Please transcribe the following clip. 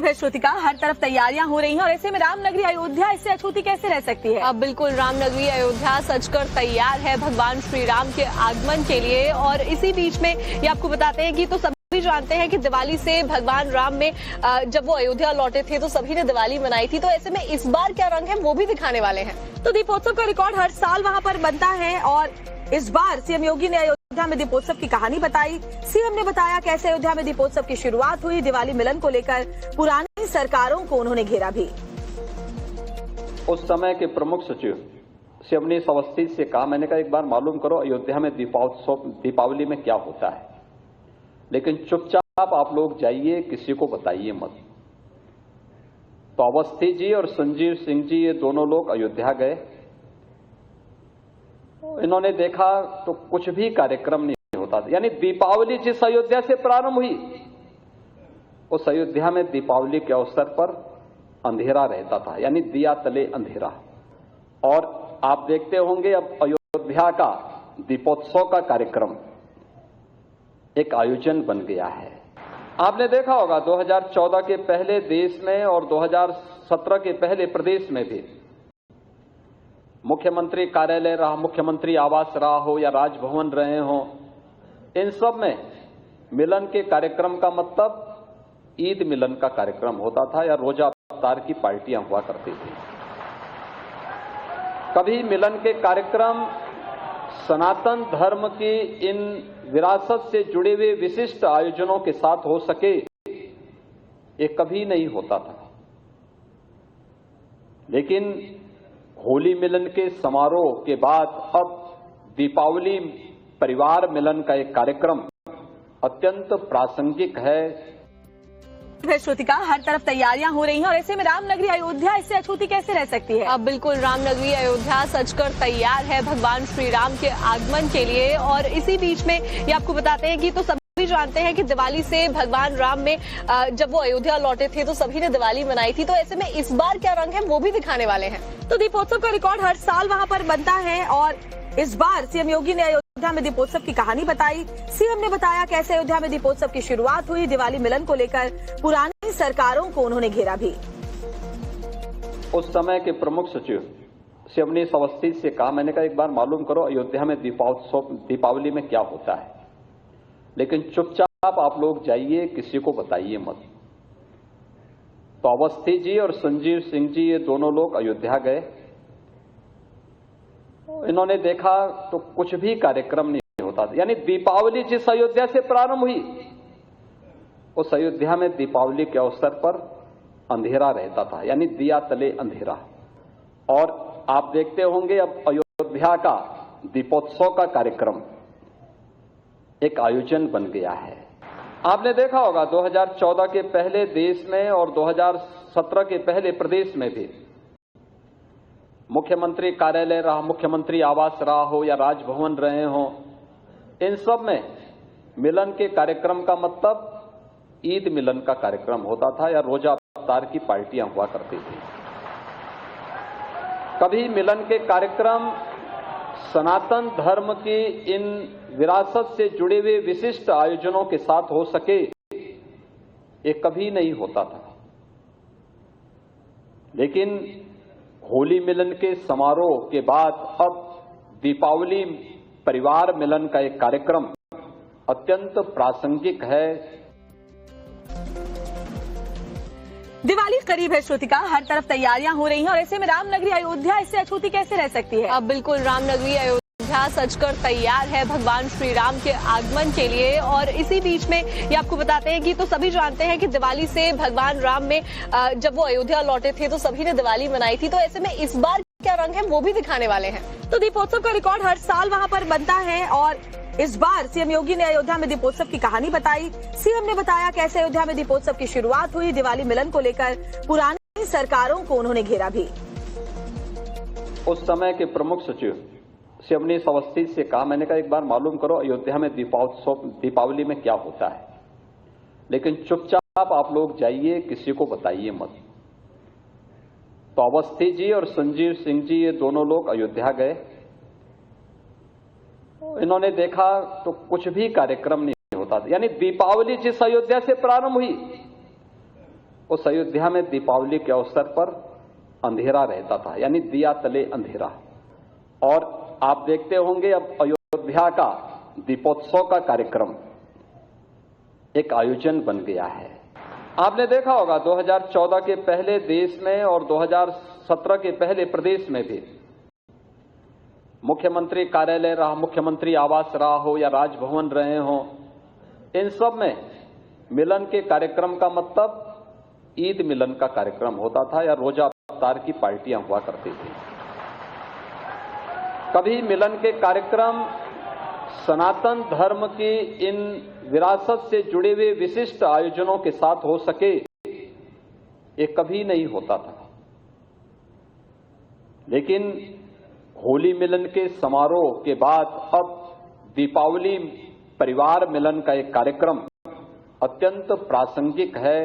है श्रुतिका, हर तरफ तैयारियां हो रही हैं और ऐसे में रामनगरी अयोध्या इससे अछूती कैसे रह सकती है? अब बिल्कुल रामनगरी अयोध्या सजकर तैयार है भगवान श्री राम के आगमन के लिए। और इसी बीच में ये आपको बताते हैं कि तो सभी जानते हैं कि दिवाली से भगवान राम में जब वो अयोध्या लौटे थे तो सभी ने दिवाली मनाई थी। तो ऐसे में इस बार क्या रंग है वो भी दिखाने वाले हैं। तो दीपोत्सव का रिकॉर्ड हर साल वहां पर बनता है और इस बार सीएम योगी ने अयोध्या में दीपोत्सव की कहानी बताई। सीएम ने बताया कैसे अयोध्या में दीपोत्सव की शुरुआत हुई। दिवाली मिलन को लेकर पुरानी सरकारों को उन्होंने घेरा भी। उस समय के प्रमुख सचिव शिवनीश अवस्थी से कहा, मैंने कहा एक बार मालूम करो अयोध्या में दीपावली में क्या होता है, लेकिन चुपचाप आप लोग जाइए, किसी को बताइए मत। तो अवस्थी जी और संजीव सिंह जी ये दोनों लोग अयोध्या गए। इन्होंने देखा तो कुछ भी कार्यक्रम नहीं होता था। यानी दीपावली जिस अयोध्या से प्रारंभ हुई उस अयोध्या में दीपावली के अवसर पर अंधेरा रहता था, यानी दिया तले अंधेरा। और आप देखते होंगे अब अयोध्या का दीपोत्सव का कार्यक्रम एक आयोजन बन गया है। आपने देखा होगा 2014 के पहले देश में और 2017 के पहले प्रदेश में भी मुख्यमंत्री कार्यालय रहा, मुख्यमंत्री आवास रहा हो या राजभवन रहे हो, इन सब में मिलन के कार्यक्रम का मतलब ईद मिलन का कार्यक्रम होता था या रोजा अफ्तार की पार्टियां हुआ करती थी। कभी मिलन के कार्यक्रम सनातन धर्म की इन विरासत से जुड़े हुए विशिष्ट आयोजनों के साथ हो सके, ये कभी नहीं होता था। लेकिन होली मिलन के समारोह के बाद अब दीपावली परिवार मिलन का एक कार्यक्रम अत्यंत प्रासंगिक है। श्रुतिका, हर तरफ तैयारियां हो रही हैं और ऐसे में रामनगरी अयोध्या इससे अछूती कैसे रह सकती है? अब बिल्कुल रामनगरी अयोध्या सजकर तैयार है भगवान श्री राम के आगमन के लिए। और इसी बीच में ये आपको बताते हैं कि तो सभी जानते हैं कि दिवाली से भगवान राम में जब वो अयोध्या लौटे थे तो सभी ने दिवाली मनाई थी। तो ऐसे में इस बार क्या रंग है वो भी दिखाने वाले हैं। तो दीपोत्सव का रिकॉर्ड हर साल वहां पर बनता है और इस बार सीएम योगी ने अयोध्या में दीपोत्सव की कहानी बताई। सीएम ने बताया कैसे अयोध्या में दीपोत्सव की शुरुआत हुई। दिवाली मिलन को लेकर पुरानी सरकारों को उन्होंने घेरा भी। उस समय के प्रमुख सचिव शिवनीश अवस्थी से कहा, मैंने कहा एक बार मालूम करो अयोध्या में दीपावली में क्या होता है, लेकिन चुपचाप आप लोग जाइए, किसी को बताइए मत। तो अवस्थी जी और संजीव सिंह जी ये दोनों लोग अयोध्या गए। इन्होंने देखा तो कुछ भी कार्यक्रम नहीं होता था। यानी दीपावली जिस अयोध्या से प्रारंभ हुई उस अयोध्या में दीपावली के अवसर पर अंधेरा रहता था, यानी दिया तले अंधेरा। और आप देखते होंगे अब अयोध्या का दीपोत्सव का कार्यक्रम एक आयोजन बन गया है। आपने देखा होगा 2014 के पहले देश में और 2017 के पहले प्रदेश में भी मुख्यमंत्री कार्यालय रहा, मुख्यमंत्री आवास रहा हो या राजभवन रहे हो, इन सब में मिलन के कार्यक्रम का मतलब ईद मिलन का कार्यक्रम होता था या रोजा अफ्तार की पार्टियां हुआ करती थी। कभी मिलन के कार्यक्रम सनातन धर्म की इन विरासत से जुड़े हुए विशिष्ट आयोजनों के साथ हो सके, ये कभी नहीं होता था। लेकिन होली मिलन के समारोह के बाद अब दीपावली परिवार मिलन का एक कार्यक्रम अत्यंत प्रासंगिक है। दिवाली करीब है श्रुतिका, हर तरफ तैयारियां हो रही हैं और ऐसे में रामनगरी अयोध्या इससे अछूती कैसे रह सकती है? अब बिल्कुल रामनगरी अयोध्या सजकर तैयार है भगवान श्री राम के आगमन के लिए। और इसी बीच में ये आपको बताते हैं कि तो सभी जानते हैं कि दिवाली से भगवान राम में जब वो अयोध्या लौटे थे तो सभी ने दिवाली मनाई थी। तो ऐसे में इस बार क्या रंग है वो भी दिखाने वाले हैं। तो दीपोत्सव का रिकॉर्ड हर साल वहां पर बनता है और इस बार सीएम योगी ने अयोध्या में दीपोत्सव की कहानी बताई। सीएम ने बताया कैसे अयोध्या में दीपोत्सव की शुरुआत हुई। दिवाली मिलन को लेकर पुरानी सरकारों को उन्होंने घेरा भी। उस समय के प्रमुख सचिव शिवनीश अवस्थी से कहा, मैंने कहा एक बार मालूम करो अयोध्या में दीपावली में क्या होता है, लेकिन चुपचाप आप लोग जाइए, किसी को बताइए मत। तो अवस्थी जी और संजीव सिंह जी ये दोनों लोग अयोध्या गए। इन्होंने देखा तो कुछ भी कार्यक्रम नहीं होता था। यानी दीपावली जिस अयोध्या से प्रारंभ हुई उस अयोध्या में दीपावली के अवसर पर अंधेरा रहता था, यानी दिया तले अंधेरा। और आप देखते होंगे अब अयोध्या का दीपोत्सव का कार्यक्रम एक आयोजन बन गया है। आपने देखा होगा 2014 के पहले देश में और 2017 के पहले प्रदेश में भी मुख्यमंत्री कार्यालय रहा, मुख्यमंत्री आवास रहा हो या राजभवन रहे हो, इन सब में मिलन के कार्यक्रम का मतलब ईद मिलन का कार्यक्रम होता था या रोजा अफ्तार की पार्टियां हुआ करती थी। कभी मिलन के कार्यक्रम सनातन धर्म की इन विरासत से जुड़े हुए विशिष्ट आयोजनों के साथ हो सके, ये कभी नहीं होता था। लेकिन होली मिलन के समारोह के बाद अब दीपावली परिवार मिलन का एक कार्यक्रम अत्यंत प्रासंगिक है,